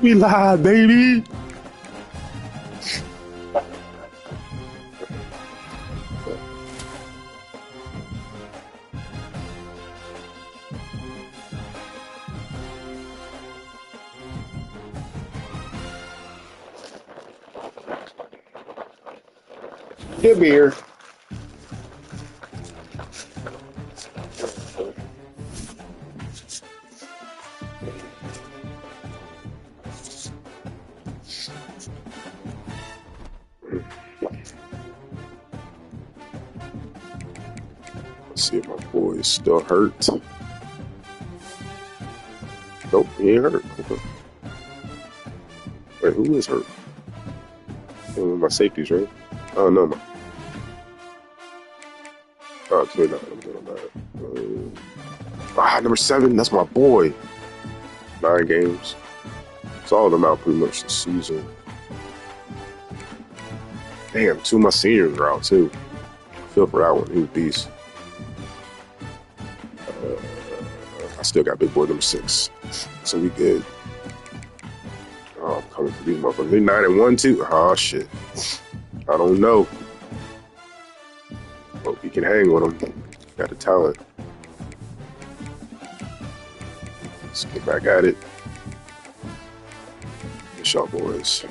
We live, baby. Good beer. Let's see if my boy is still hurt. Nope, he ain't hurt. Wait, who is hurt? My safeties, right? Oh, no, no. Oh, it's really not. I'm good on that. Number 7, that's my boy. 9 games. It's all of them out pretty much this season. Damn, 2 of my seniors are out too. I feel for that one. He was a beast. I still got big boy number 6. So we good. Oh, I'm coming for these motherfuckers. They 9-1 too. Oh shit. I don't know. Hope he can hang with them. Got the talent. Let's get back at it. It's y'all boys.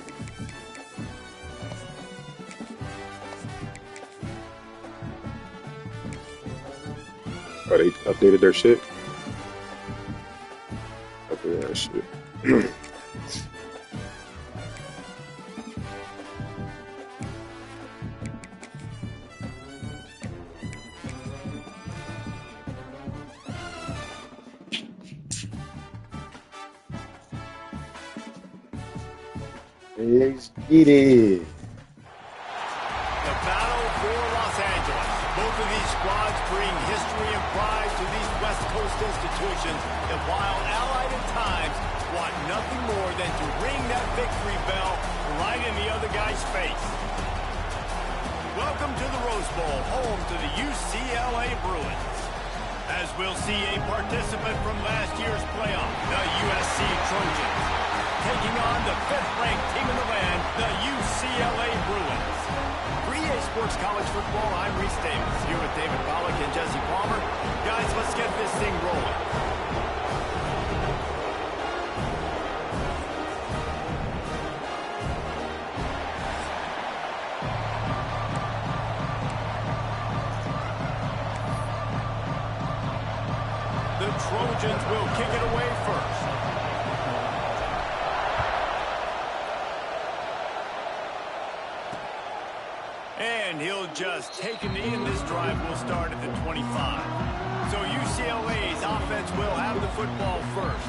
Oh, they updated their shit? Updated that shit. Let's get it. The battle for Los Angeles. Both of these squads bring history and pride to these West Coast institutions that, while allied at times, want nothing more than to ring that victory bell right in the other guy's face. Welcome to the Rose Bowl, home to the UCLA Bruins. As we'll see a participant from last year's playoff, the USC Trojans, taking on the 5th-ranked team in the land, the UCLA Bruins. For EA Sports College Football, I'm Reese Davis, here with David Pollack and Jesse Palmer. Guys, let's get this thing rolling. The Trojans will kick it away first. And and he'll just take a knee, and this drive will start at the 25. So UCLA's offense will have the football first.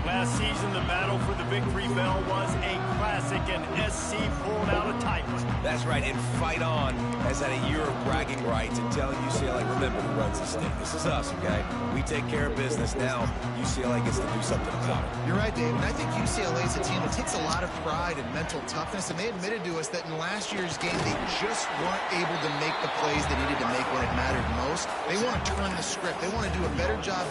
Last season, the battle for the victory bell was a classic, and SC pulled out a tight one. That's right, and Fight On has had a year of bragging rights and telling UCLA, remember who runs the state. This is us, okay? We take care of business now. UCLA gets to do something about it. You're right, Dave, and I think UCLA is a team that takes a lot of pride and mental toughness, and they admitted to us that in last year's game, they just weren't able to make the plays they needed to make when it mattered most. They want to turn the script. They want to do a better job.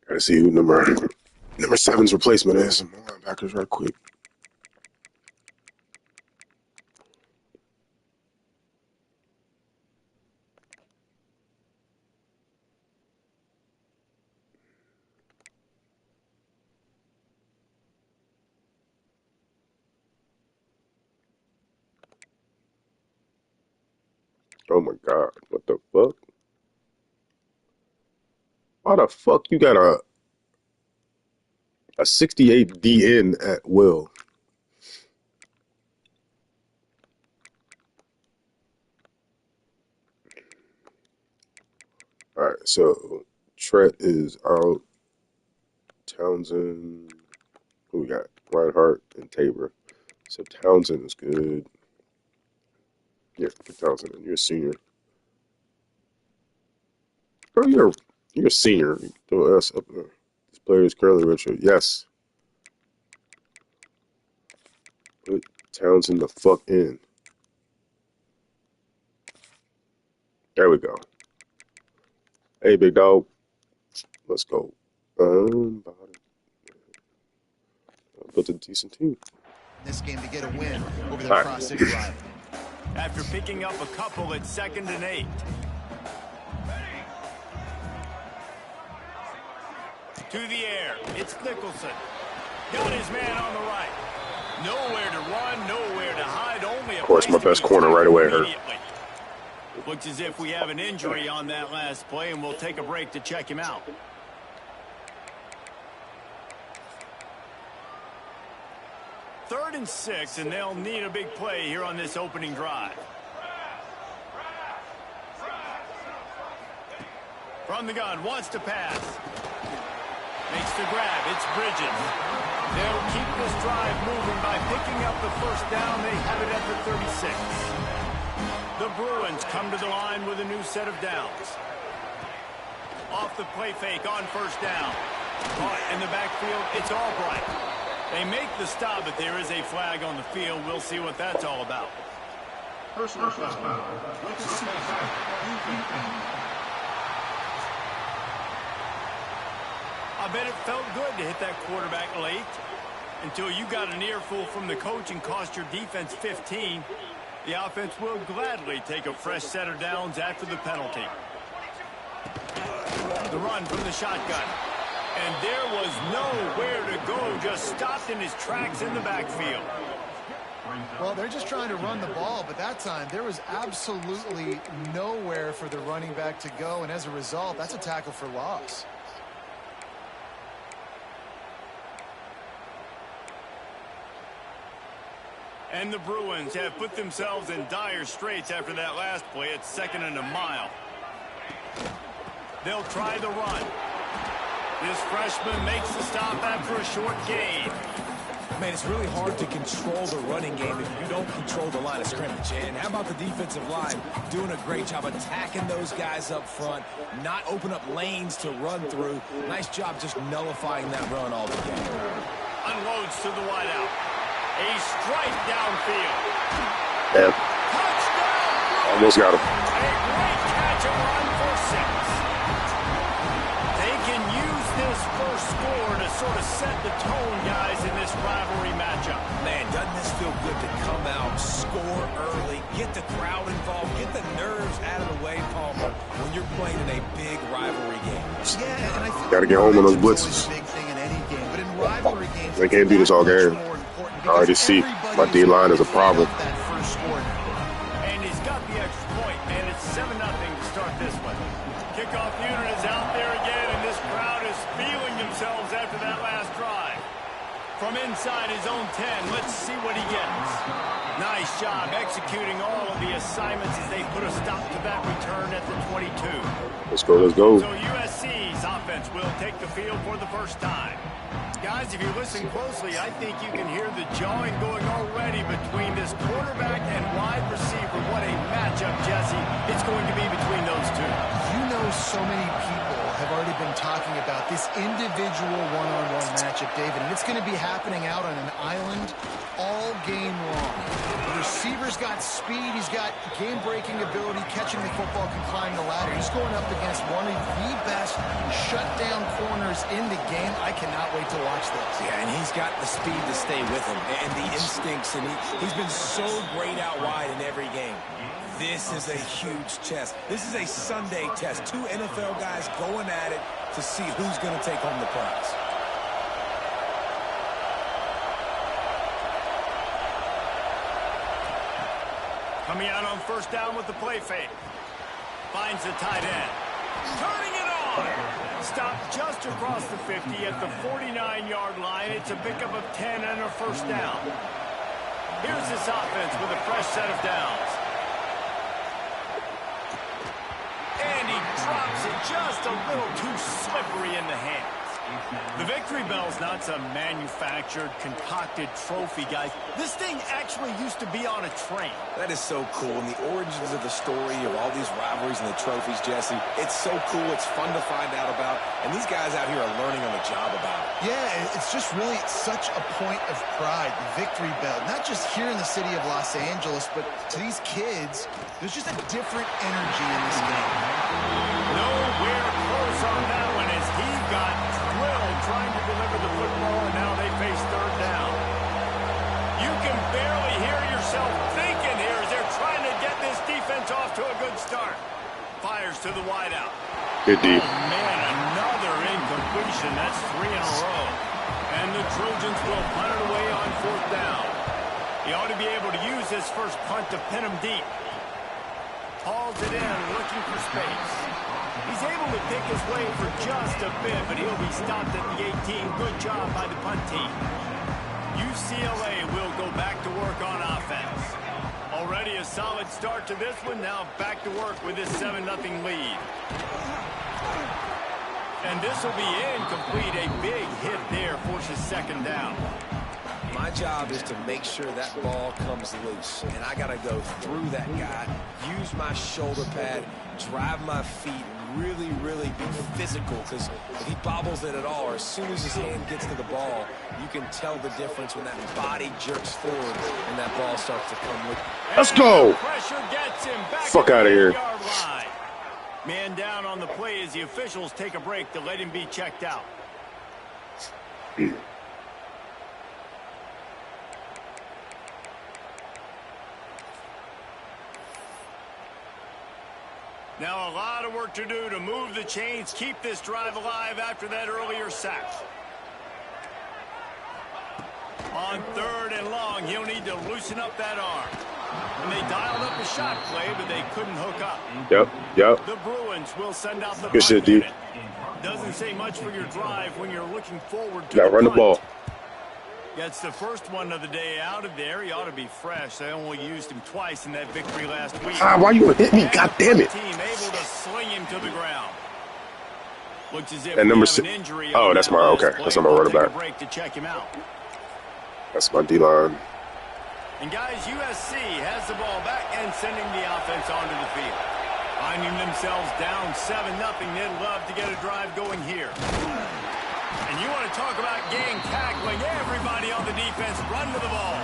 Gotta see who number 7's replacement is. Some linebackers right quick. Oh my God, what the fuck? Why the fuck you got a 68 DN at will? All right, so Tret is out. Townsend, who we got? Reinhardt and Tabor. So Townsend is good. Yeah, for Townsend, you're a senior. Bro, you're a senior. Throw S up there. This player is currently Richard. Yes. Put Townsend the fuck in. There we go. Hey, big dog. Let's go. Built a decent team. This game to get a win over their cross-city rival. After picking up a couple at 2nd and 8. To the air, it's Nicholson. Got his man on the right. Nowhere to run, nowhere to hide. Only a of course, my best corner right away hurt. Looks as if we have an injury on that last play, and we'll take a break to check him out. Third and 6, and they'll need a big play here on this opening drive. From the gun, wants to pass. Makes the grab. It's Bridges. They'll keep this drive moving by picking up the first down. They have it at the 36. The Bruins come to the line with a new set of downs. Off the play fake on first down. Caught in the backfield. It's Albright. They make the stop, but there is a flag on the field. We'll see what that's all about. Personal foul. I bet it felt good to hit that quarterback late until you got an earful from the coach and cost your defense 15. The offense will gladly take a fresh set of downs after the penalty. The run from the shotgun. And there was nowhere to go, just stopped in his tracks in the backfield. Well, they're just trying to run the ball, but that time there was absolutely nowhere for the running back to go, and as a result, that's a tackle for loss. And the Bruins have put themselves in dire straits after that last play. It's 2nd and a mile. They'll try the run. This freshman makes the stop after a short gain. Man, it's really hard to control the running game if you don't control the line of scrimmage. And how about the defensive line doing a great job attacking those guys up front, not open up lanes to run through. Nice job just nullifying that run altogether. Unloads to the wideout. A strike downfield. Yeah. Touchdown! Almost got him. A great catch and run for 6. They can use this first score to sort of set the tone, guys, in this rivalry matchup. Man, doesn't this feel good to come out, score early, get the crowd involved, get the nerves out of the way, Palmer, when you're playing in a big rivalry game. Yeah, and I think Gotta get home on those blitzes. Big thing in any game, but in rivalry games, They can't do this all game. I already see my D-line is a problem. And he's got the extra point, and it's 7-0 to start this one. Kickoff unit is out there again, and this crowd is feeling themselves after that last drive. from inside his own 10. Let's see what he gets. Nice job executing all of the assignments as they put a stop to that return at the 22. Let's go, let's go. So USC's offense will take the field for the first time. Guys, if you listen closely, I think you can hear the jawing going already between this quarterback and wide receiver. What a matchup, Jesse, it's going to be between those two. You know, so many people have already been talking about this individual one-on-one matchup, David, and it's going to be happening out on an island all game long. The receiver's got speed, he's got game-breaking ability, catching the football, can climb the ladder. He's going up against one of the best shutdown corners in the game. I cannot wait to watch this. Yeah, and he's got the speed to stay with him and the instincts, and he's been so great out wide in every game. This is a huge test. This is a Sunday test. Two NFL guys going at it to see who's going to take home the prize. Coming out on first down with the play fake. Finds the tight end. Turning it on. Stopped just across the 50 at the 49-yard line. It's a pickup of 10 and a first down. Here's this offense with a fresh set of downs. And he drops it just a little too slippery in the hands. The victory bell's not some manufactured, concocted trophy, guys. This thing actually used to be on a train. That is so cool, and the origins of the story of all these rivalries and the trophies, Jesse, it's so cool, it's fun to find out about, and these guys out here are learning on the job about it. Yeah, it's just really such a point of pride, the victory bell. Not just here in the city of Los Angeles, but to these kids, there's just a different energy in this game. Nowhere close on that one as he got drilled trying to deliver the football, and now they face third down. You can barely hear yourself thinking here as they're trying to get this defense off to a good start. Fires to the wideout. Good deep. Oh, man, another incompletion. That's 3 in a row. And the Trojans will punt it away on fourth down. He ought to be able to use this first punt to pin him deep. Hauls it in, looking for space. He's able to pick his way for just a bit, but he'll be stopped at the 18. Good job by the punt team. UCLA will go back to work on offense. Already a solid start to this one. Now back to work with this 7-0 lead. And this will be incomplete. A big hit there forces second down. My job is to make sure that ball comes loose, and I got to go through that guy, use my shoulder pad, drive my feet, really, really be physical, because if he bobbles it at all, or as soon as his hand gets to the ball, you can tell the difference when that body jerks forward and that ball starts to come with. Let's go. Pressure gets him back. Fuck out of here. Man down on the play as the officials take a break to let him be checked out. Now a lot of work to do to move the chains, keep this drive alive after that earlier sack. On third and long, he'll need to loosen up that arm. And they dialed up a shot play, but they couldn't hook up. Yep. The Bruins will send out the Good shit, D. Doesn't say much for your drive when you're looking forward to Gotta run the ball. Gets the first one of the day out of there. He ought to be fresh. They only used him twice in that victory last week. Why you gonna hit me? God damn it. Team able to sling him to the ground. Looks as if and number we have an 6. injury. Oh, that's my okay. That's on my running back. Break to check him out. That's my D-line. And guys, USC has the ball back and sending the offense onto the field. Finding themselves down 7-0, they'd love to get a drive going here. And you want to talk about gang tackling. Everybody on the defense run to the ball.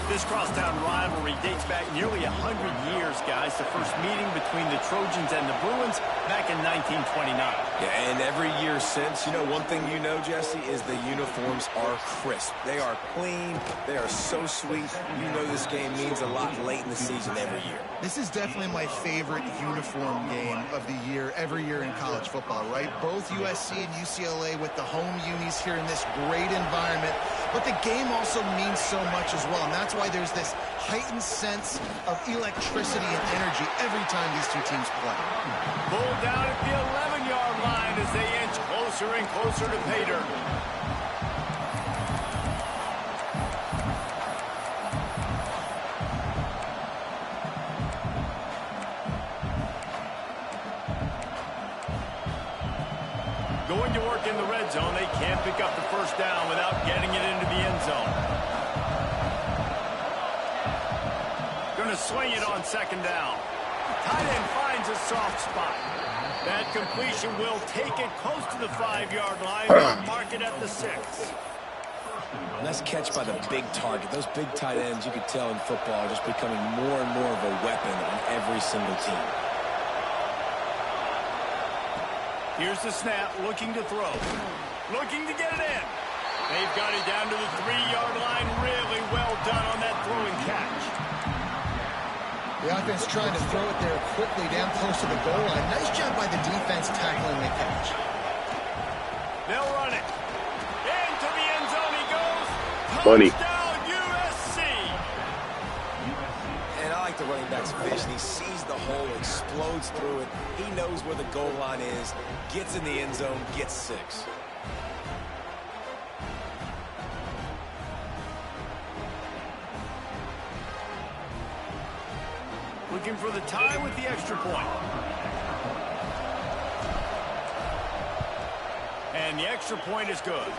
This crosstown rivalry dates back nearly 100 years, guys. The first meeting between the Trojans and the Bruins back in 1929. Yeah, and every year since, you know, one thing you know, Jesse, is the uniforms are crisp. They are clean. They are so sweet. You know this game means a lot late in the season every year. This is definitely my favorite uniform game of the year, every year in college football, right? Both USC and UCLA with the home unis here in this great environment. But the game also means so much as well, and that's why there's this heightened sense of electricity and energy every time these two teams play. Pulled down at the 11-yard line as they inch closer and closer to pay dirt. going to work in the red zone. They can't pick up the first down without getting it into the end zone. Going to swing it on second down. Tight end finds a soft spot. That completion will take it close to the 5-yard line. They'll mark it at the 6. Nice catch by the big target. Those big tight ends, you could tell in football, are just becoming more and more of a weapon on every single team. Here's the snap, looking to throw. Looking to get it in. They've got it down to the 3-yard line. Really well done on that throwing catch. The offense trying to throw it there quickly down close to the goal line. Nice job by the defense tackling the catch. They'll run it. Into the end zone he goes. Funny. Touchdown, USC. And I like the running back's vision. He sees the hole, explodes through it. He knows where the goal line is, gets in the end zone, gets 6. Looking for the tie with the extra point. And the extra point is good.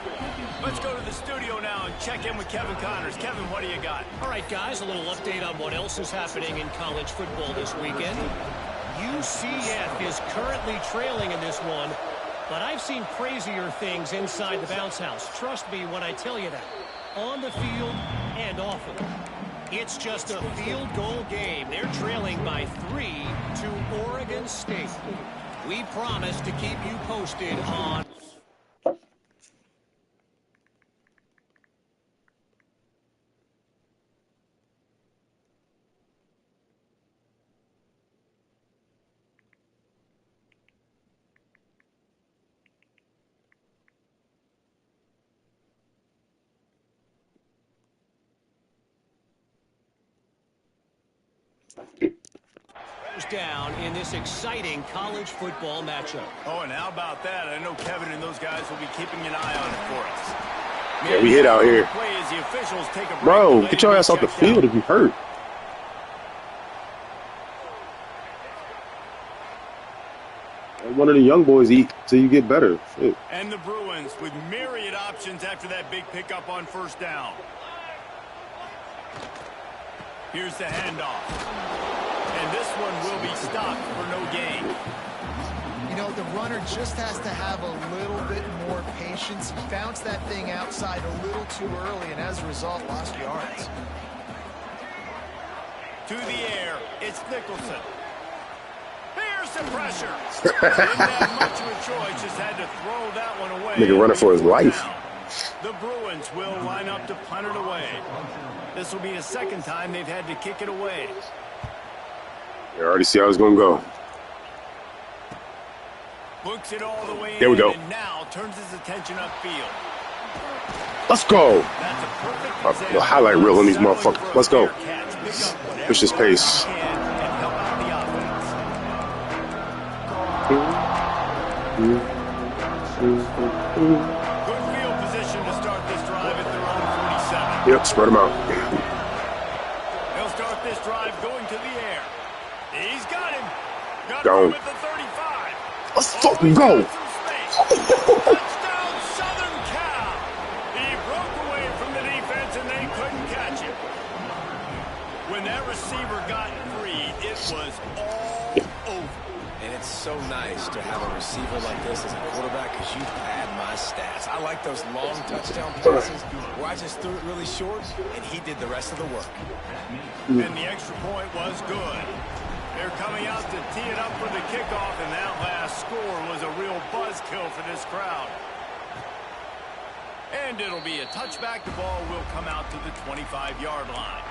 Let's go to the studio now and check in with Kevin Connors. Kevin, what do you got? All right, guys, a little update on what else is happening in college football this weekend. UCF is currently trailing in this one, but I've seen crazier things inside the bounce house. Trust me when I tell you that. On the field and off of it. It's just a field goal game. They're trailing by 3 to Oregon State. We promise to keep you posted on... down in this exciting college football matchup. Oh, and how about that? I know Kevin and those guys will be keeping an eye on it for us. Yeah, we hit out here. Bro, get your ass off the field if you hurt. Let one of the young boys eat till you get better. Shit. And the Bruins with myriad options after that big pickup on first down. Here's the handoff. And this one will be stopped for no gain. You know, the runner just has to have a little bit more patience. He bounced that thing outside a little too early, and as a result, lost yards. To the air, it's Nicholson. Here's the pressure. Didn't have much of a choice, just had to throw that one away. Nigga running for his life. The Bruins will line up to punt it away. This will be the second time they've had to kick it away. You already see how it's going to go. Looks it all the way there we go. And now turns his attention upfield. Let's go. That's a perfect a highlight reel on these motherfuckers. Let's go. Push this pace. Good field position to start this drive at their own 47. Yep, spread them out. They'll start this drive going to the air. He's got him. Got him at the 35. Let's fucking go. Touchdown, Southern Cal. He broke away from the defense and they couldn't catch him. When that receiver got free, it was all over. And it's so nice to have a receiver like this as a quarterback because you pad my stats. I like those long touchdown passes where I just threw it really short and he did the rest of the work. And the extra point was good. They're coming out to tee it up for the kickoff, and that last score was a real buzzkill for this crowd. And it'll be a touchback. The ball will come out to the 25-yard line.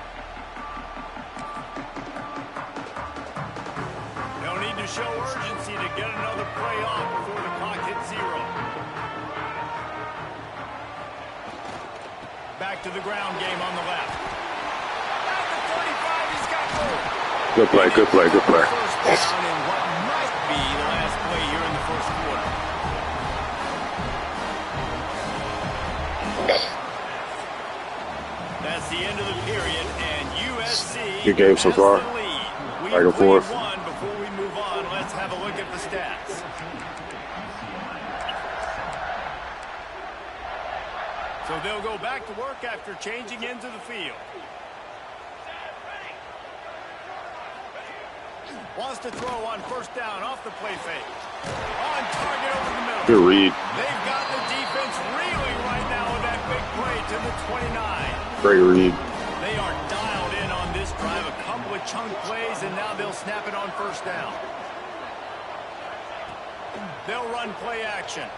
They'll need to show urgency to get another play off before the clock hits 0. Back to the ground game on the left. At the 35, he's got goal. Good play, good play, good play. First down in what might be the last play here in the first quarter. That's the end of the period, and USC good game so far. Back and forth. Before we move on, let's have a look at the stats. go back to work after changing into the field. Wants to throw on first down off the play fake. On target over the middle. Good read. They've got the defense reeling right now with that big play to the 29. Great read. They are dialed in on this drive. A couple of chunk plays, and now they'll snap it on first down. They'll run play action.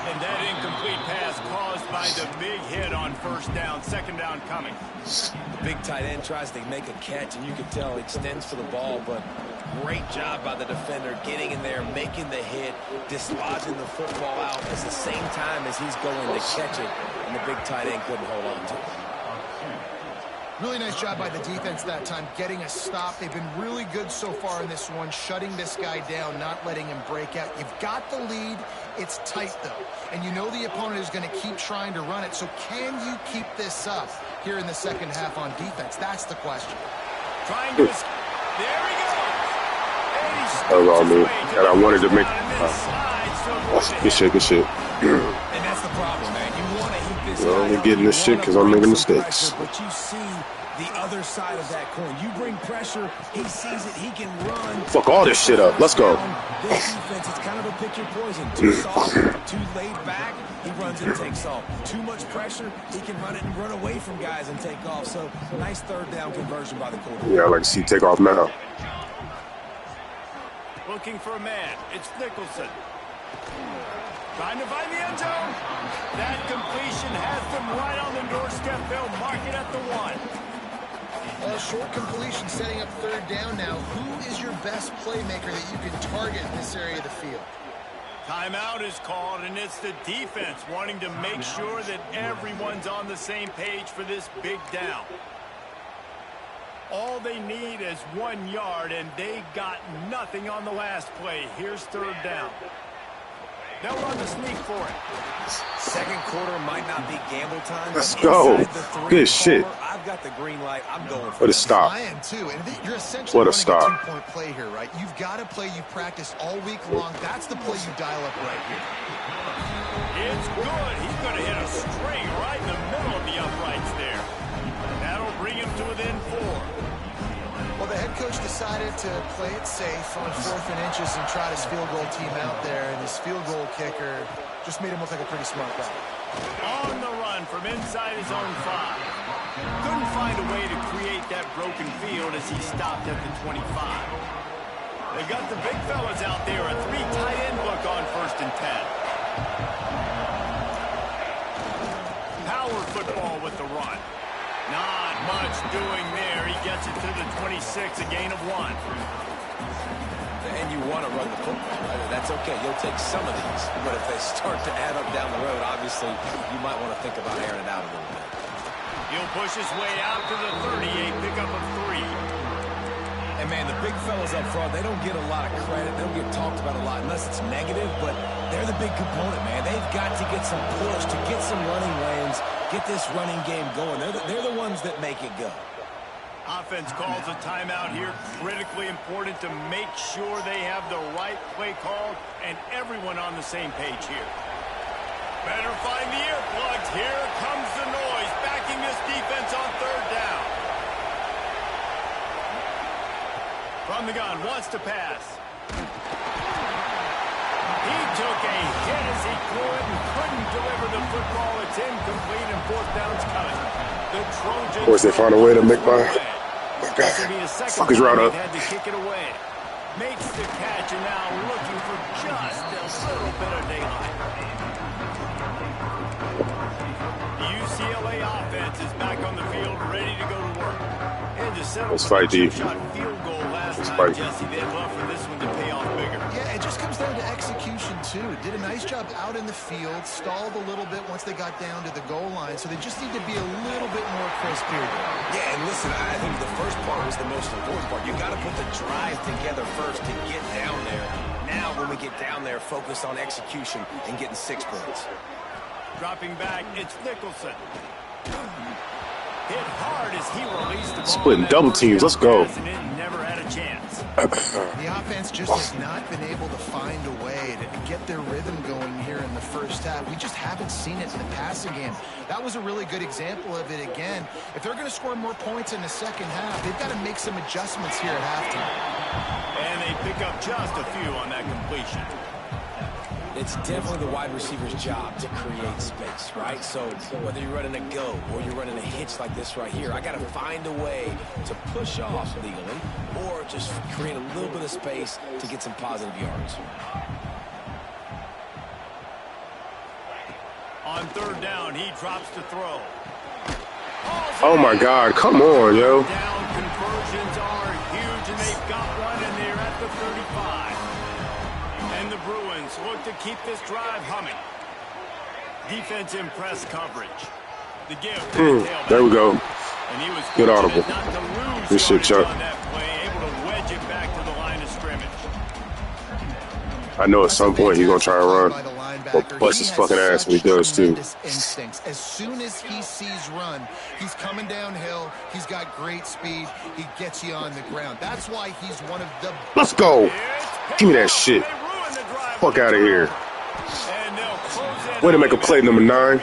And that incomplete pass caused by the big hit on first down. Second down coming. The big tight end tries to make a catch, and you can tell he extends for the ball, but great job by the defender getting in there, making the hit, dislodging the football out at the same time as he's going to catch it, and the big tight end couldn't hold on to it. Really nice job by the defense that time, getting a stop. They've been really good so far in this one, shutting this guy down, not letting him break out. You've got the lead. It's tight, though. And you know the opponent is going to keep trying to run it. So can you keep this up here in the second half on defense? That's the question. Trying to... There he goes. That was all me. And I wanted to make... good shit, good shit. And that's the problem, man. You want to heat this You're only getting this shit because I'm making mistakes. But you see the other side of that coin. You bring pressure, he sees it, he can run. Fuck all this shit up. Let's go. This defense is kind of a pick your poison. Too soft, too laid back, he runs and takes off. Too much pressure, he can run it and run away from guys and take off. So, nice third down conversion by the quarterback. Yeah, I like to see take off now. Looking for a man. It's Nicholson. Trying to find the end zone. That completion has them right on the doorstep. They'll mark it at the 1. A short completion setting up third down now. Who is your best playmaker that you can target in this area of the field? Timeout is called, and it's the defense wanting to make sure that everyone's on the same page for this big down. All they need is 1 yard, and they got nothing on the last play. Here's third down. They'll run the sneak for it. Second quarter might not be gamble time. Let's go. Good shit. I've got the green light. I'm going for What a stop. I am too. And you're essentially What a running stop. a two-point play here, right? You've got a play you've practiced all week long. That's the play you dial up right here. It's good. He's going to hit a string right in the middle of the uprights there. That'll bring him to within 4. Well, the head coach decided to play it safe on 4th and inches and trot his field goal team out there, and his field goal kicker just made him look like a pretty smart guy. On the run from inside his own 5. Couldn't find a way to create that broken field as he stopped at the 25. They've got the big fellas out there, a 3 tight end look on 1st and 10. Power football with the run. Not much doing there. He gets it to the 26, a gain of 1. And you want to run the football, right? That's okay. You'll take some of these. But if they start to add up down the road, obviously, you might want to think about airing it out a little bit. He'll push his way out to the 38, pickup of 3. And, man, the big fellas up front, they don't get a lot of credit. They don't get talked about a lot unless it's negative, but they're the big component, man. They've got to get some push, to get some running lanes, get this running game going. They're the ones that make it go. Offense calls a timeout here. Critically important to make sure they have the right play called and everyone on the same page here. Better find the earplugs. Here comes the noise, backing this defense on third down. From the gun, wants to pass. He took a hit as he threw it and couldn't deliver the football. It's incomplete and 4th down's coming. The Trojans... Of course, they found a way to make my This will be the second fuck his route time up. they've had to kick it away. Makes the catch and now looking for just a little bit of daylight. The UCLA offense is back on the field, ready to go to work. And to settle Let's fight, D. shot field goal last Let's time, fight. Jesse. They'd love for this one to pay off bigger. Yeah, it just comes down to execution, too. Did a nice job out in the field, stalled a little bit once they got down to the goal line, so they just need to be a little bit more crisp here. Yeah, and listen, I think the first part was the most important part. You got to put the drive together first to get down there. Now, when we get down there, focus on execution and getting 6 points. Dropping back, it's Nicholson. Hit hard as he released the ball. Splitting double teams. Let's go. Never had a chance. The The offense just has not been able to find a way to get their rhythm going here in the first half. We just haven't seen it in the passing game. That was a really good example of it again. If they're going to score more points in the second half, they've got to make some adjustments here at halftime. And they pick up just a few on that completion. It's definitely the wide receiver's job to create space, right? So whether you're running a go or you're running a hitch like this right here, I got to find a way to push off legally or just create a little bit of space to get some positive yards. On third down, he drops to throw. Oh my God, come on, yo. Down conversions are huge, and they've got one, and they're at the 35. And the Bruins look to keep this drive humming. Defense in press coverage. The give. There we go. And he was good audible. Good shit, Chuck. On that play, able to wedge it back to the line of scrimmage. I know at some point he's gonna try and run. Or bust his fucking ass when he does too. Instincts. As soon as he sees run, he's coming downhill. He's got great speed. He gets you on the ground. That's why he's one of the. Let's go. Give me that shit. Fuck out of here. Way to make a play, number 9.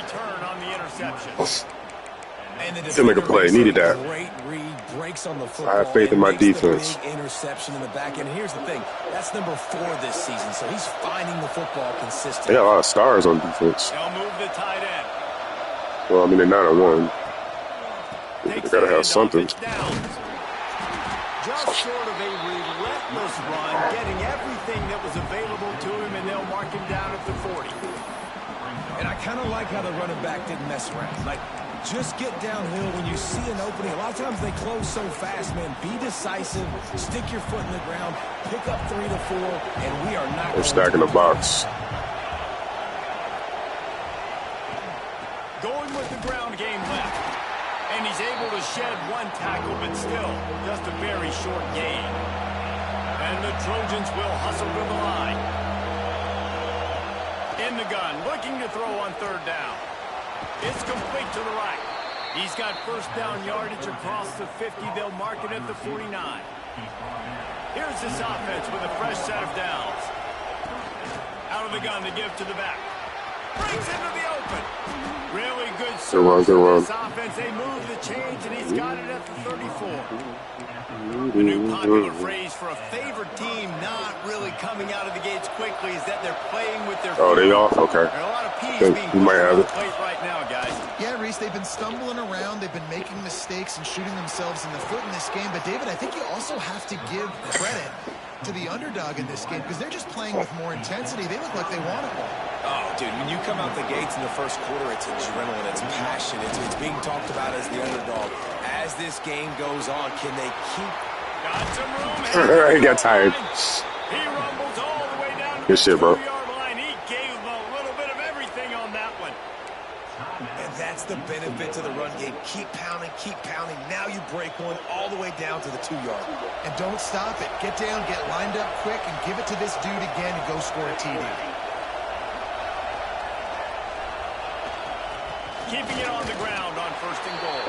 Still make a play. Needed that. Great read, breaks on the football. I have faith in my defense. Interception in the back end. Here's the thing. That's number 4 this season, so he's finding the football consistently. They got a lot of stars on defense. They'll move the tight end. Well, I mean, they're 9-1. They gotta have something. Just sort of a relentless run, getting everything that was available to him, and they'll mark him down at the 40. And I kind of like how the running back didn't mess around. Like, just get downhill when you see an opening. A lot of times they close so fast, man. Be decisive, stick your foot in the ground, pick up 3 to 4, and we are not. They're stacking the box. Going with the ground game left. And he's able to shed 1 tackle, but still just a very short gain. And the Trojans will hustle to the line. In the gun, looking to throw on third down. It's complete to the right. He's got first down yardage across the 50. They'll mark it at the 49. Here's this offense with a fresh set of downs. Out of the gun to give to the back. Breaks into the open. Really good service in this offense. They move the chains, and he's got it at the 34. The new popular phrase for a favored team not really coming out of the gates quickly is that they're playing with their feet. Oh, they off? Okay. There are a lot of P's being we might have on it. the plate right now, guys. Yeah, Reese, they've been stumbling around. They've been making mistakes and shooting themselves in the foot in this game. But, David, I think you also have to give credit to the underdog in this game because they're just playing with more intensity. They look like they want it. Oh, dude, when you come out the gates in the first quarter, it's adrenaline, it's passion, it's being talked about as the underdog. As this game goes on, can they keep... Got some room. He got tired. He rumbles all the way down to Good shit, bro. the 2-yard line. He gave him a little bit of everything on that one. And that's the benefit to the run game. Keep pounding, keep pounding. Now you break one all the way down to the 2-yard. And don't stop it. Get down, get lined up quick, and give it to this dude again and go score a TD. Keeping it on the ground on first and goal.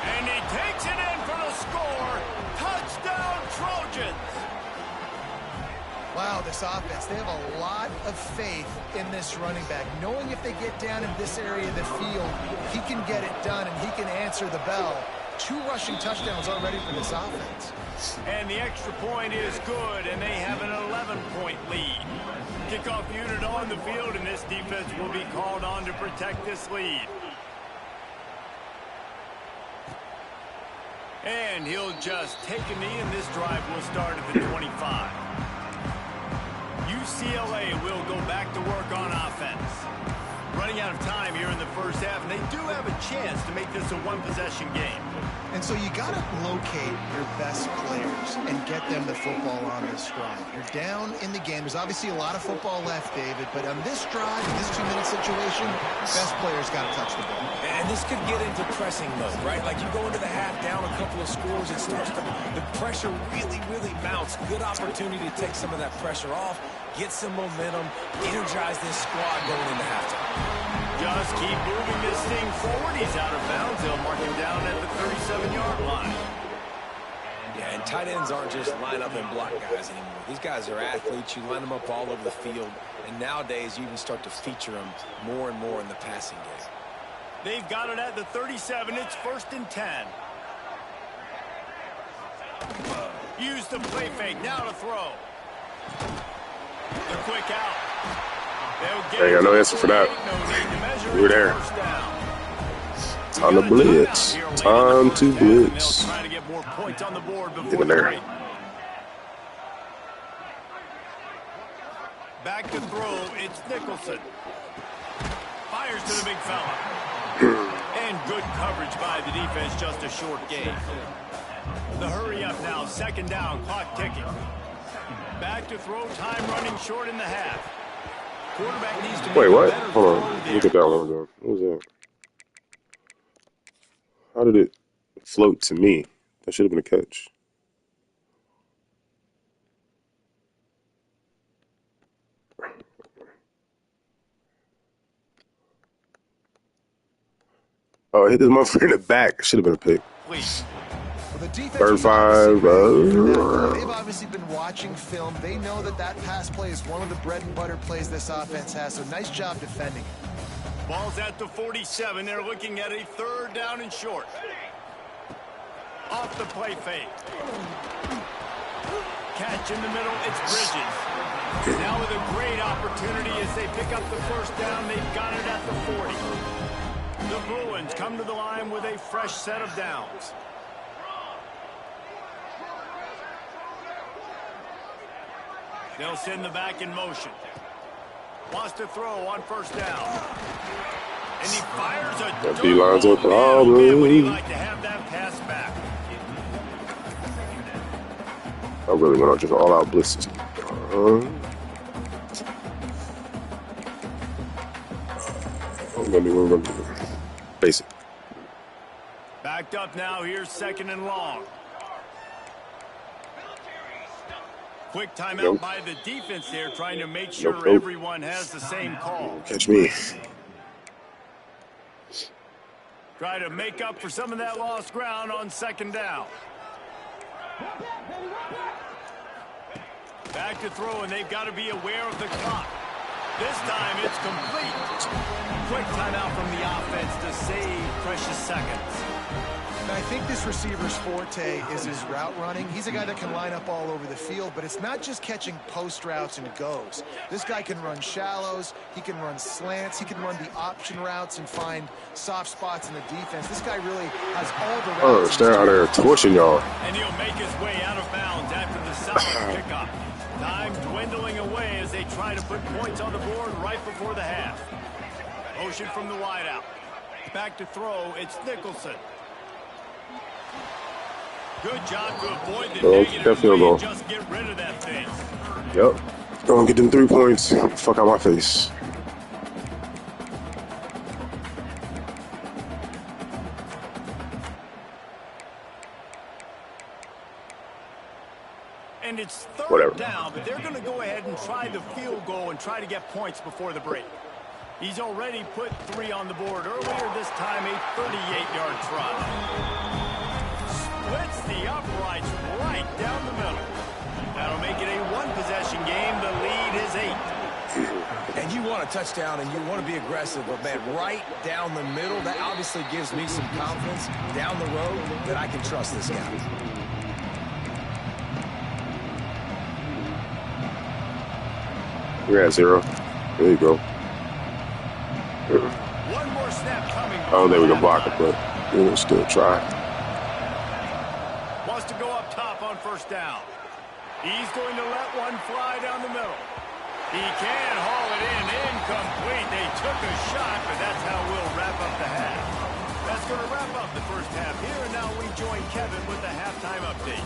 And he takes it in for the score. Touchdown, Trojans. Wow, this offense, they have a lot of faith in this running back. Knowing if they get down in this area of the field, he can get it done and he can answer the bell. 2 rushing touchdowns already for this offense. And the extra point is good, and they have an 11-point lead. Kickoff unit on the field, and this defense will be called on to protect this lead. And he'll just take a knee, and this drive will start at the 25. UCLA will go back to work on offense. Running out of time here in the first half, and they do have a chance to make this a 1-possession game. And so you got to locate your best players and get them the football on this drive. You're down in the game. There's obviously a lot of football left, David, but on this drive, in this 2-minute situation, best players got to touch the ball. And this could get into pressing mode, right? Like you go into the half down a couple of scores, it starts to, the pressure really, really mounts. Good opportunity to take some of that pressure off, get some momentum, energize this squad going into halftime. Just keep moving this thing forward. He's out of bounds. They'll mark him down at the 37-yard line. Yeah, and tight ends aren't just line up and block guys anymore. These guys are athletes. You line them up all over the field. And nowadays, you even start to feature them more and more in the passing game. They've got it at the 37. It's 1st and 10. Use the play fake. Now to throw. The quick out. They got no answer for that. We were there. Time to blitz. Time to blitz. Get in there. Back to throw. It's Nicholson. Fires to the big fella. And good coverage by the defense. Just a short gain. The hurry up now. 2nd down. Clock ticking. Back to throw. Time running short in the half. Quarterback needs to wait, what? Hold on. Look at that one. What was that? How did it float to me? That should have been a catch. Oh, it hit this motherfucker in the back. Should have been a pick. Third 5. They've obviously been watching film. They know that that pass play is one of the bread and butter plays this offense has. So nice job defending it. Ball's at the 47. They're looking at a 3rd down and short. Off the play fake. Catch in the middle. It's Bridges. Now with a great opportunity as they pick up the 1st down. They've got it at the 40. The Bruins come to the line with a fresh set of downs. They'll send the back in motion. Wants to throw on 1st down. And he fires a that D-line's a problem. Would he like to have that pass back? I really went on just all-out blitzes. I'm gonna do basic. Backed up now. Here's 2nd and long. Quick timeout by the defense there, trying to make sure everyone has the same call. Catch me. Try to make up for some of that lost ground on 2nd down. Back to throw, and they've got to be aware of the clock. This time it's complete. Quick timeout from the offense to save precious seconds. And I think this receiver's forte is his route running. He's a guy that can line up all over the field, but it's not just catching post routes and goes. This guy can run shallows, he can run slants, he can run the option routes and find soft spots in the defense. This guy really has all the routes. Stay out there torching y'all. And he'll make his way out of bounds after the solid pickup. Time dwindling away as they try to put points on the board right before the half. Motion from the wideout. Back to throw, it's Nicholson. Good job to avoid the negative and just get rid of that thing. Yep. Go and get them 3 points. Fuck out my face. And it's 3rd down, but they're going to go ahead and try the field goal and try to get points before the break. He's already put 3 on the board earlier, this time a 38-yard try. Splits the uprights right down the middle. That'll make it a 1-possession game. The lead is 8. And you want a touchdown and you want to be aggressive, but man, right down the middle, that obviously gives me some confidence down the road that I can trust this guy. We're at 0. There you go. One more snap coming. I don't think we can block it, but we'll still try. Wants to go up top on 1st down. He's going to let one fly down the middle. He can haul it in. Incomplete. They took a shot, but that's how we'll wrap up the half. That's going to wrap up the 1st half here, and now we join Kevin with the halftime update.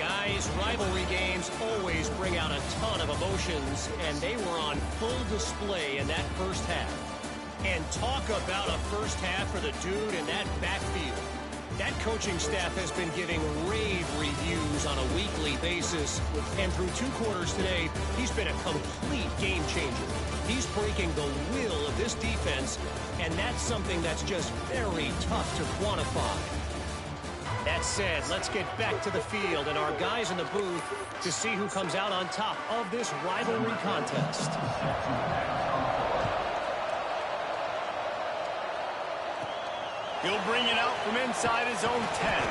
Guys, rivalry games always bring out a ton of emotions, and they were on full display in that 1st half. And talk about a 1st half for the dude in that backfield. That coaching staff has been giving rave reviews on a weekly basis, and through 2 quarters today, he's been a complete game changer. He's breaking the will of this defense, and that's something that's just very tough to quantify. That said, let's get back to the field and our guys in the booth to see who comes out on top of this rivalry contest. He'll bring it out from inside his own 10.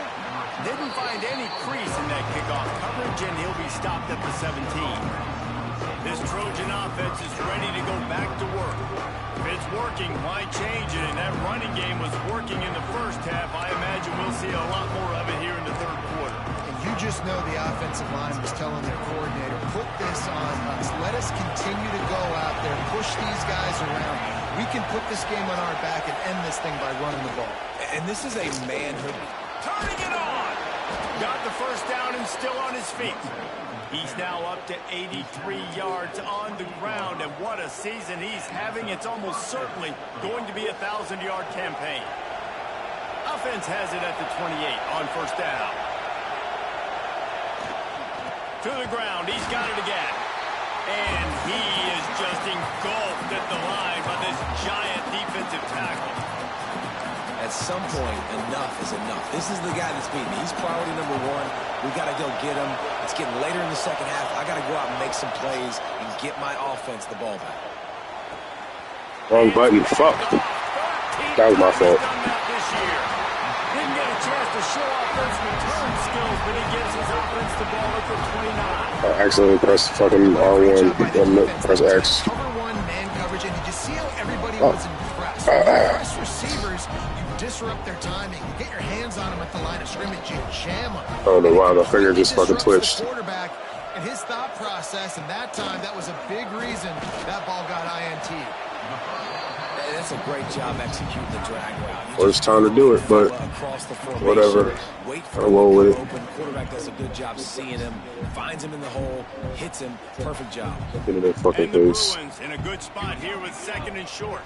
Didn't find any crease in that kickoff coverage, and he'll be stopped at the 17. This Trojan offense is ready to go back to work. If it's working, why change it? And that running game was working in the first half. I imagine we'll see a lot more of it here in the third quarter. And you just know the offensive line was telling their coordinator, put this on us. Let us continue to go out there, push these guys around. We can put this game on our back and end this thing by running the ball. And this is a manhood. Turning it on. Got the first down and still on his feet. He's now up to 83 yards on the ground, and what a season he's having. It's almost certainly going to be a 1,000-yard campaign. Offense has it at the 28 on first down. To the ground. He's got it again. And he is just engulfed at the line by this giant defensive tackle. At some point, enough is enough. This is the guy that's beating me. He's priority number one. We got to go get him. It's getting later in the second half. I got to go out and make some plays and get my offense the ball back. Wrong button. Fuck. That was my fault. Didn't get a chance to show off those return skills, but he gives his offense the ball at the 29. I accidentally pressed fucking R1 and press X. Cover one man coverage, and did you see how everybody was impressed? Press receivers, you disrupt their timing. You get your hands on them at the line of scrimmage, you jam them. I don't know why the finger just fucking twitched. Quarterback and his thought process, and that time that was a big reason that ball got INT. That's a great job executing the drag route. Well, it's time to do it, but whatever. I'll roll with it. Quarterback does a good job seeing him, finds him in the hole, hits him. Perfect job. Get in their fucking face. Bruins in a good spot here with second and short.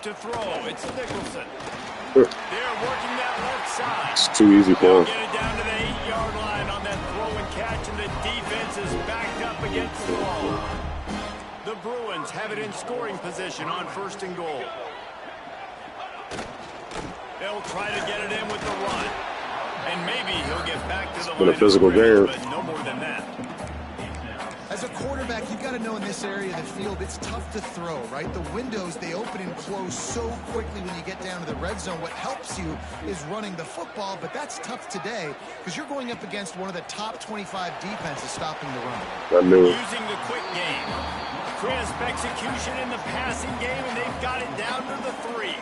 To throw, it's Nicholson. They're working that left side. It's too easy for him. Get it down to the 8-yard line on that throw and catch, and the defense is backed up against the wall. The Bruins have it in scoring position on first and goal. They'll try to get it in with the run. And maybe he'll get back to the line. Been a physical game. But no more than that. As a quarterback, you've got to know in this area of the field, it's tough to throw, right? The windows, they open and close so quickly when you get down to the red zone. What helps you is running the football, but that's tough today because you're going up against one of the top 25 defenses stopping the run. I knew it. Using the quick game. Crisp execution in the passing game, and they've got it down to the 3.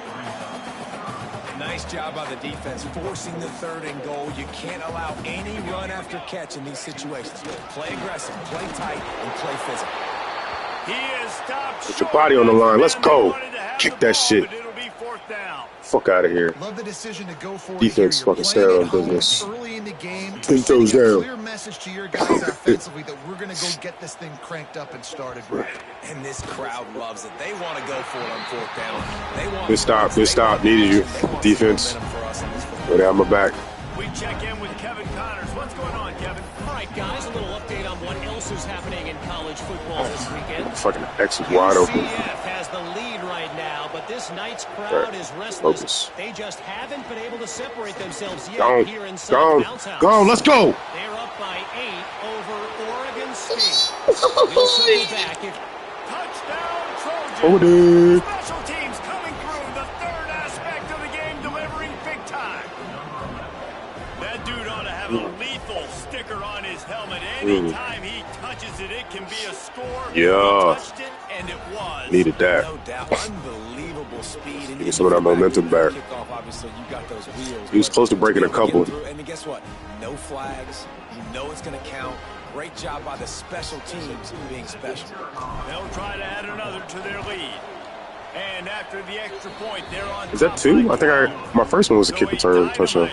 Nice job by the defense forcing the third and goal. You can't allow any run after catch in these situations. Play aggressive, play tight, and play physical. He is stopped. Put your body on the line. Let's go. Kick that shit. It'll be fourth down. Fuck out of here. Love the decision to go for Defense it here. fucking sterile business. Early in the game, 10 toes down. clear message to your guys offensively that we're going to go get this thing cranked up and started right. And this crowd loves it. They want to go for it on fourth down. They want Good stop. Needed you. Defense. Go down my back. We check in with Kevin Connors. What's going on, Kevin? All right, guys, a little update on what else is happening in college football this weekend. Fucking X is wide open. UCF has the lead right now, but this night's crowd is restless. Focus. They just haven't been able to separate themselves yet Gone. here inside the bounce house. Gone. Let's go. They're up by 8 over Oregon State. We'll see you back if Touchdown, Trojan. Over there. Special teams coming through. The third aspect of the game, delivering big time. That dude ought to have a lethal sticker on his helmet. Anytime he touches it, it can be a score. Yeah. He touched it, and it was. Needed that. No doubt. Unbelievable speed. And Get some of that momentum back. Kickoff, obviously, you got those wheels. He was close to breaking a couple. And guess what? No flags. You know it's going to count. Great job by the special teams being special. They'll try to add another to their lead. And after the extra point, they're on. Is that 2? I think my first one was a kick return touchdown.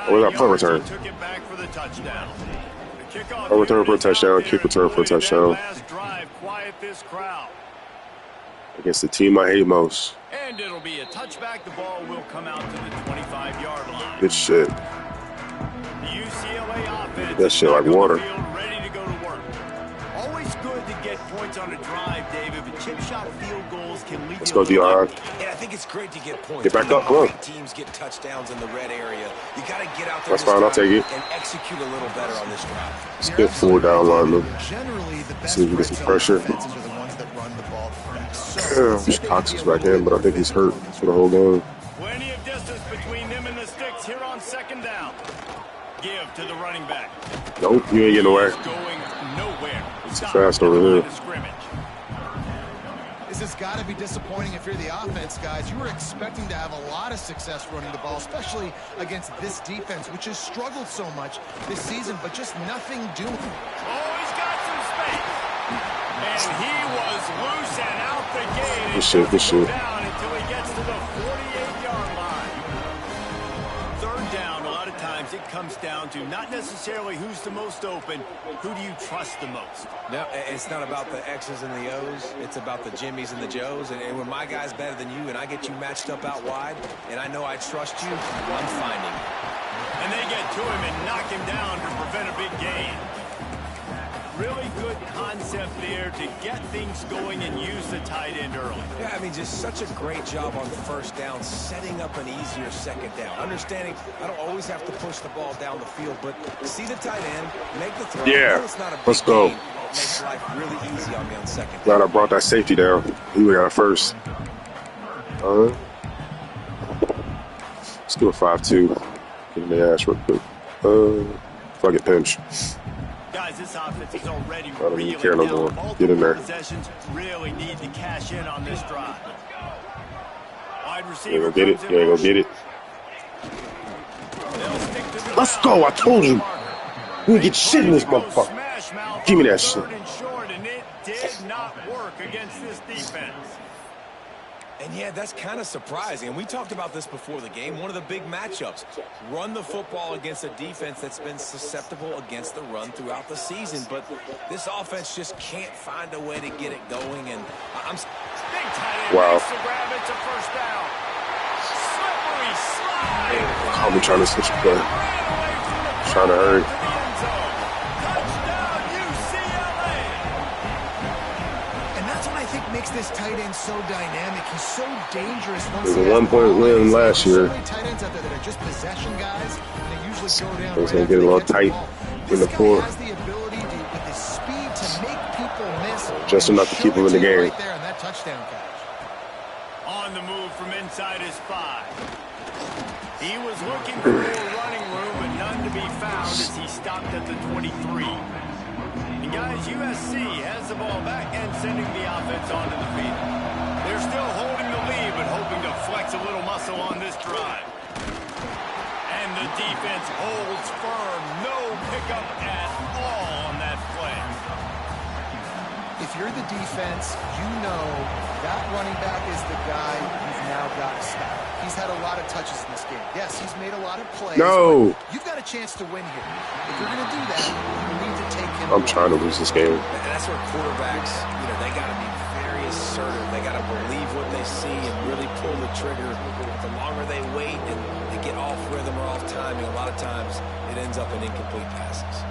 Or was that punt return? Took it back for the touchdown. The kickoff Punt return for a touchdown, kick return for a touchdown. Last drive, quiet this crowd. Against the team I hate most. And it'll be a touchback. The ball will come out to the 25-yard line. Good shit. The UCLA offense. That shit like water. Ready to go to work. Always good to get points on a drive, David, but chip shot field goals can lead Let's you go, DR. And I think it's great to get points. Get back up, come on. Teams get touchdowns in the red area. You got to get out there. That's fine, I'll take it. And execute a little better on this drive. Let's get 4 down line, look. Generally, the best See if we get some pressure. defenses are the ones that run the ball back. Cox is back in, but I think he's hurt for the whole game. Plenty of distance between them and the sticks here on second down. Give to the running back. Nope, you ain't getting nowhere. Going nowhere. It's fast over here. This has got to be disappointing if you're the offense, guys. You were expecting to have a lot of success running the ball, especially against this defense, which has struggled so much this season, but just nothing doing. Oh, he's got some space. And he was loose and out the gate. Good shit, good shit. Down until he gets to the 48-yard line. Third down, a lot of times it comes down to not necessarily who's the most open, who do you trust the most? No, it's not about the X's and the O's. It's about the Jimmys and the Joes. And when my guy's better than you and I get you matched up out wide and I know I trust you, I'm finding you. And they get to him and knock him down to prevent a big gain. Really good concept there to get things going and use the tight end early. Yeah, I mean, just such a great job on first down, setting up an easier second down. Understanding I don't always have to push the ball down the field, but see the tight end, make the throw. Yeah, it's not a big let's go. gain. It makes life really easy on me on second down. Glad I brought that safety down. He would got first. Let's do a 5-2. Get in the ass real quick. Fuck it, pinch. Guys, this offense is already I don't really even care no down. more. Multiple Get in there. Possessions really need to cash in on this drive. Wide You receiver ain't gonna get it. You ain't gonna get it. They'll stick to the Let's ground. go. I told you. We ain't get shit in this motherfucker. Smash mouth Give me on that shit. third and short, and it did not work against this defense. And yeah, that's kind of surprising. And we talked about this before the game. One of the big matchups. Run the football against a defense that's been susceptible against the run throughout the season. But this offense just can't find a way to get it going. And I'm... Big tight end Wow. makes the grab. It's a first down. Slippery slide. I'll be trying to switch the play. Ran away from the Trying to hurry. to the end zone. Touchdown, UCLA. And that's what I think makes this tight end so dynamic. He's so dangerous. It was a 1-point win last year. So many tight ends out there that are just possession guys. And they usually go down. It's right gonna get a after little they catch tight ball. in the This guy fourth. has the ability to, with his speed, to make people miss. Just enough to keep him in the game. Right there on that touchdown catch. On the move from inside his 5. He was looking for more running room, but none to be found as he stopped at the 23. And guys, USC has the ball back and sending the offense onto the field. They're still holding the lead, but hoping to flex a little muscle on this drive. And the defense holds firm. No pickup at all on that play. If you're the defense, you know that running back is the guy you've now got to stop. He's had a lot of touches in this game. Yes, he's made a lot of plays. No. But you've got a chance to win here. If you're going to do that, you need to take him. I'm trying to lose this game. And that's where quarterbacks, they got to be very assertive. They got to believe what they see and really pull the trigger. The longer they wait and they get off rhythm or off timing, a lot of times it ends up in incomplete passes.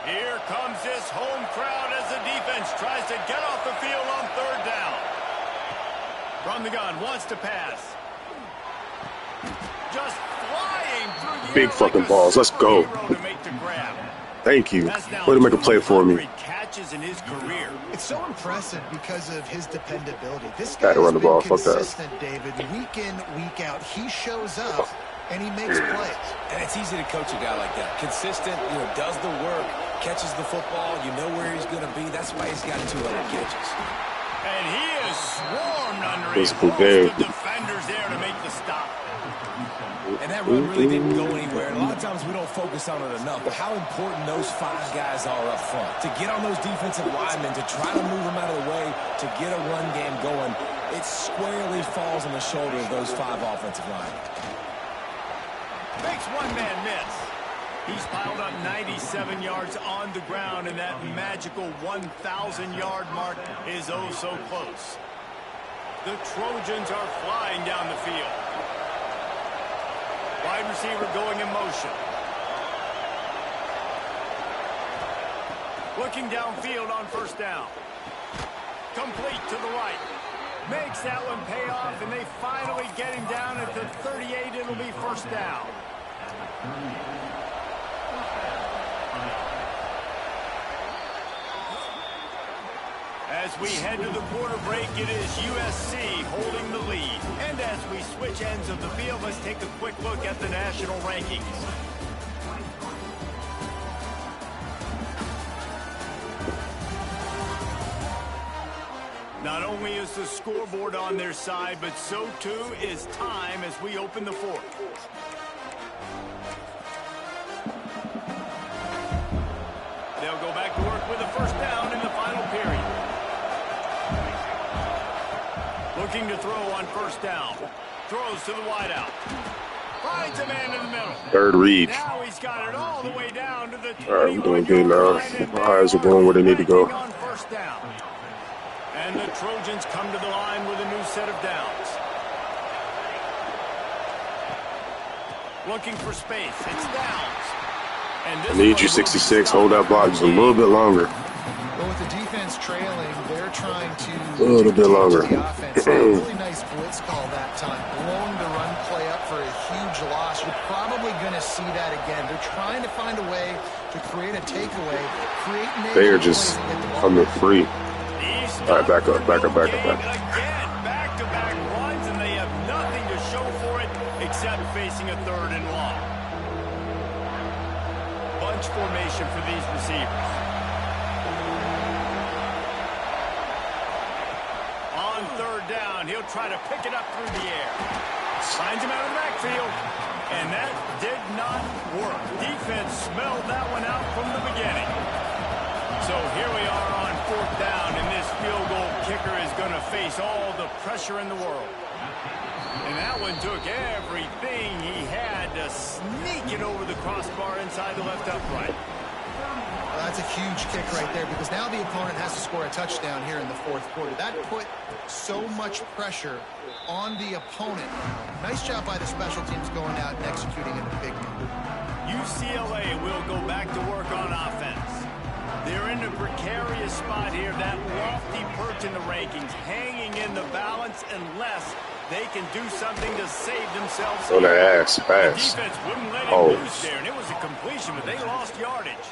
Here comes this home crowd as the defense tries to get off the field on third down. From the gun, wants to pass. Just flying through the Big air fucking like a balls. Let's go. superhero to make the grab. Thank you. That's now Way to make a play for me. 200 catches in his career. It's so impressive because of his dependability. This Had guy to run has the ball. been Fuck that. consistent, David, week in, week out. He shows up, and he makes plays. And it's easy to coach a guy like that. Consistent, does the work, catches the football, you know where he's going to be. That's why he's got 200 catches. And he is swarmed under a Physical host game. of defenders there to make the stop. And that run really didn't go anywhere. And a lot of times we don't focus on it enough, but how important those 5 guys are up front. To get on those defensive linemen, to try to move them out of the way, to get a run game going, it squarely falls on the shoulder of those 5 offensive linemen. Makes one man miss. He's piled up 97 yards on the ground, and that magical 1,000-yard mark is oh so close. The Trojans are flying down the field. Wide receiver going in motion. Looking downfield on first down. Complete to the right. Makes that one pay off, and they finally get him down at the 38. It'll be first down. As we head to the quarter break, it is USC holding the lead. And as we switch ends of the field, let's take a quick look at the national rankings. Not only is the scoreboard on their side, but so too is time as we open the fourth. They'll go back to work with a first down in the final period. Looking to throw on first down. Throws to the wideout. Finds a man in the middle. Third read. Now he's got it all the way down to the 21. All right, we're doing good now. My eyes are going where they need to go. On first down. And the Trojans come to the line with a new set of downs. Looking for space. It's downs. And this I need you, 66. Hold that block just a little bit longer. Well, with the defense trailing, they're trying to A little bit longer. The offense. A really nice blitz call that time. Blowing the run play up for a huge loss. You're probably going to see that again. They're trying to find a way to create a takeaway. They are just coming free. All right, back up. Again, back-to-back runs, and they have nothing to show for it except facing a third and long. Bunch formation for these receivers. On third down, he'll try to pick it up through the air. Finds him out of the backfield, and that did not work. Defense smelled that one out from the beginning. So here we are on fourth down, and this field goal kicker is going to face all the pressure in the world. And that one took everything he had to sneak it over the crossbar inside the left upright. Well, that's a huge kick right there, because now the opponent has to score a touchdown here in the fourth quarter. That put so much pressure on the opponent. Nice job by the special teams going out and executing in a big one. UCLA will go back to work on offense. They're in a precarious spot here, that lofty perch in the rankings, hanging in the balance unless they can do something to save themselves. On that ass, fast. The defense wouldn't let him loose there, and it was a completion, but they lost yardage.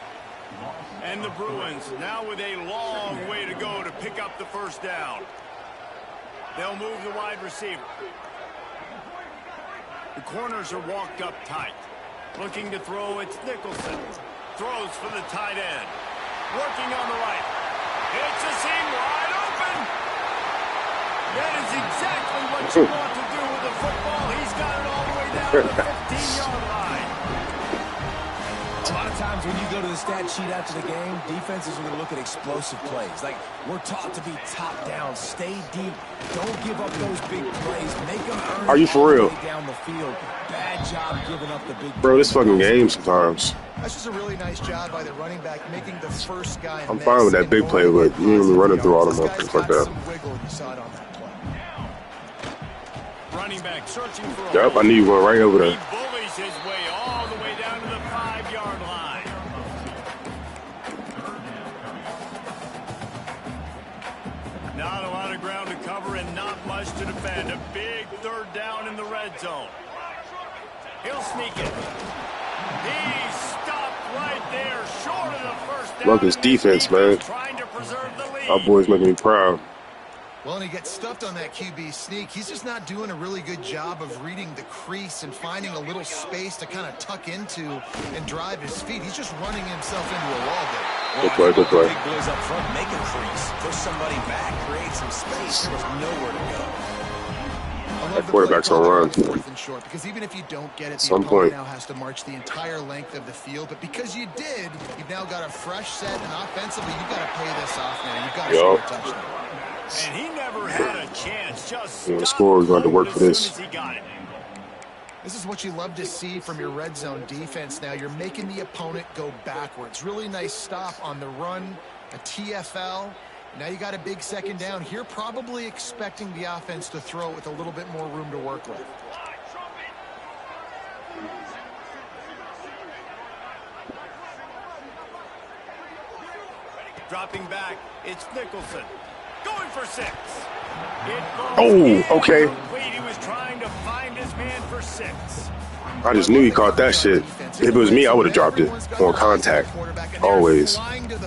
And the Bruins now with a long way to go to pick up the first down. They'll move the wide receiver. The corners are walked up tight. Looking to throw, it's Nicholson. Throws for the tight end. Working on the right. It's a seam wide open. That is exactly what you want to do with the football. He's got it all the way down to the 15-yard line. A lot of times when you go to the stat sheet after the game, defenses are going to look at explosive plays. Like, we're taught to be top down, stay deep, don't give up those big plays, make them earn. Are you for real? Down the field. Bad job giving up the big. Bro, this fucking game sometimes. That's just a really nice job by the running back, making the first guy. I'm fine with that big play, but you ain't running through all the motherfuckers like that. Running back searching for a Yep, I knew you were right over there. He bullies his way all the way down to the 5-yard line. Not a lot of ground to cover and not much to defend. A big third down in the red zone. He'll sneak it. He's stopped right there, short of the first down. Love his defense, man. Trying to preserve the lead. Our boys making me proud. Well, and he gets stuffed on that QB sneak. He's just not doing a really good job of reading the crease and finding a little space to kind of tuck into and drive his feet. He's just running himself into a wall there. Good play, good play. Big boys up front make a crease, push somebody back, create some space. There's nowhere to go. That quarterback's on run. Fourth and short, because even if you don't get it, the Some opponent point. now has to march the entire length of the field. But because you did, you've now got a fresh set, and offensively, you've got to pay this off, man. You've got to score a touchdown. And he never had a chance. Just The score is going to work for this. This is what you love to see from your red zone defense now. You're making the opponent go backwards. Really nice stop on the run, a TFL. Now you got a big second down here, probably expecting the offense to throw with a little bit more room to work with. Dropping back, it's Nicholson. Going for 6. Oh, okay. He was trying to find his man for 6. I just knew he caught that shit. If it was me, I would have dropped it on contact. Always. I think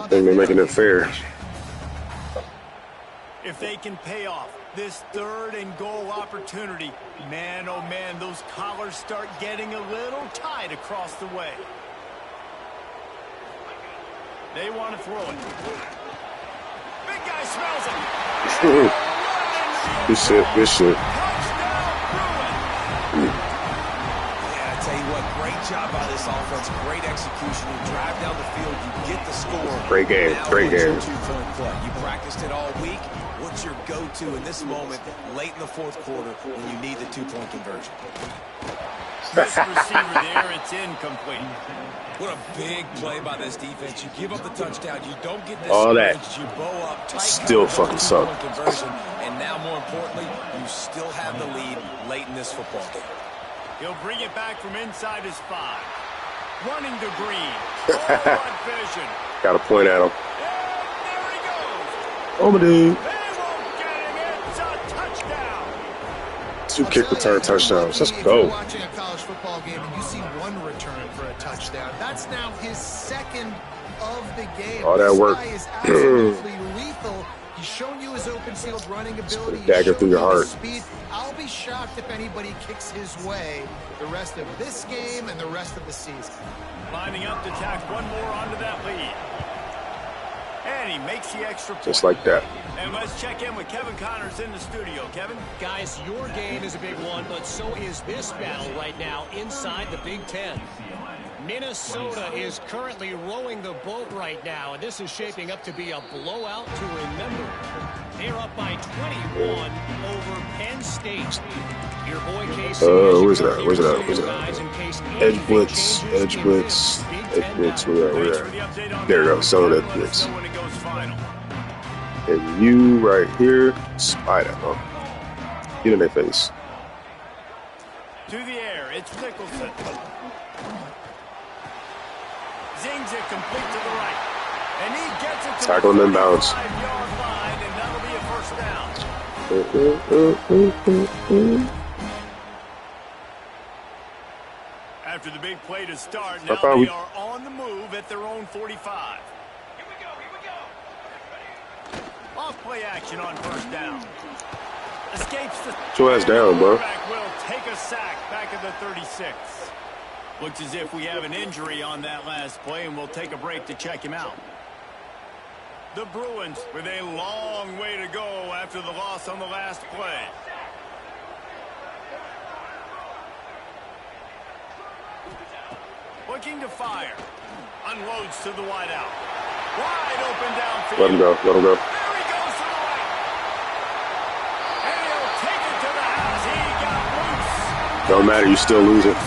they're making it fair. If they can pay off this 3rd and goal opportunity, man, oh man, those collars start getting a little tight across the way. They want to throw it. Big guy smells it. Good shit, good shit. Yeah, I tell you what, great job by this offense. Great execution. You drive down the field, you get the score. Great game, great game. Two-point play. You practiced it all week. What's your go-to in this moment late in the 4th quarter when you need the 2-point conversion? This receiver there, it's incomplete. What a big play by this defense. You give up the touchdown. You don't get this. All that. You bow up tight. Still fucking suck. Conversion, and now, more importantly, you still have the lead late in this football game. He'll bring it back from inside his 5. Running to Green. Oh, vision. Got a point at him. And there he goes. Oh, my dude. They won't get him. It's a touchdown. 2 kick return touchdowns. Let's go. Watching a college football game and you see 1 return for a touchdown. That's now his 2nd of the game. All that work. This guy is absolutely lethal. He's shown you his open field running ability. Dagger through your heart. Speed. I'll be shocked if anybody kicks his way the rest of this game and the rest of the season. Lining up to tack 1 more onto that lead. And he makes the extra point. Just like that. And let's check in with Kevin Connors in the studio. Kevin? Guys, your game is a big one, but so is this battle right now inside the Big Ten. Minnesota is currently rowing the boat right now, and this is shaping up to be a blowout to remember. They're up by 21 over Penn State. Your boy Casey. Where's that? Where's that? Where's that? Edge blitz. Edge blitz. Edge blitz. Where are? There we go. So that blitz. And you right here, spider. Oh. Get in their face. To the air, it's Nicholson. Zings it complete to the right. And he gets it to tackle the him inbounds. 5-yard line, and that'll be a first down. After the big play to start, now they are on the move at their own 45. Off play action on first down. Escapes the... Your ass down, bro. Will take a sack back at the 36. Looks as if we have an injury on that last play, and we'll take a break to check him out. The Bruins with a long way to go after the loss on the last play. Looking to fire. Unloads to the wideout. Wide open downfield. Let him go. Let him go. There he goes to the right. And he'll take it to the house. He got loose. Don't matter. You still losing.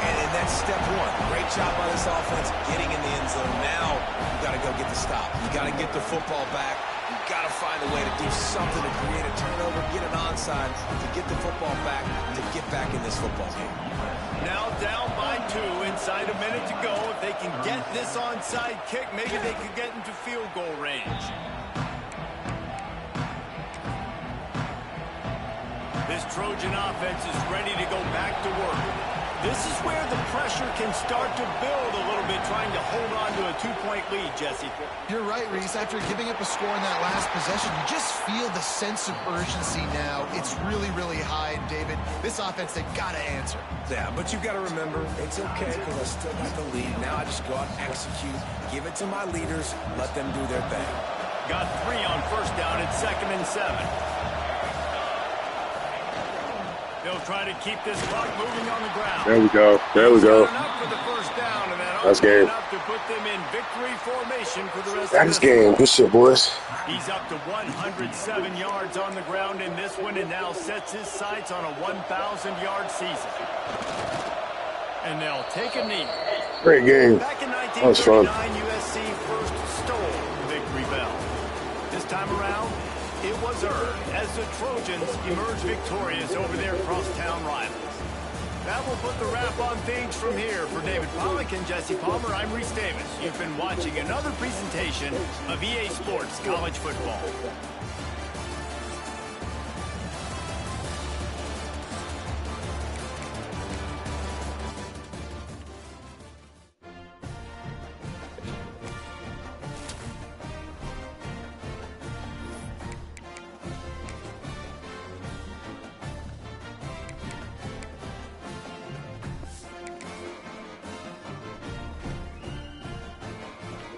And that's step 1. Great job by this offense getting in the end zone. Now you got to go get the stop. You got to get the football back. You got to find a way to do something to create a turnover, get an onside, to get the football back, to get back in this football game. Now down by 2, inside a minute to go. If they can get this onside kick, maybe they could get into field goal range. This Trojan offense is ready to go back to work. This is where the pressure can start to build a little bit, trying to hold on to a 2-point lead, Jesse. You're right, Reese. After giving up a score in that last possession, you just feel the sense of urgency now. It's really, really high, and David, this offense, they've got to answer. Yeah, but you've got to remember, it's okay because I still got the lead. Now I just go out and execute, give it to my leaders, let them do their thing. Got 3 on first down at 2nd and 7. They'll try to keep this clock moving on the ground. There we go. There we go. That's game. That is game. Good shit, boys. He's up to 107 yards on the ground in this one, and now sets his sights on a 1,000-yard season. And they'll take a knee. Great game. Back in That was fun. 1939, USC first stole the victory bell. This time around, it was earned as the Trojans emerged victorious over their crosstown rivals. That will put the wrap on things from here. For David Pollack and Jesse Palmer, I'm Reese Davis. You've been watching another presentation of EA Sports College Football.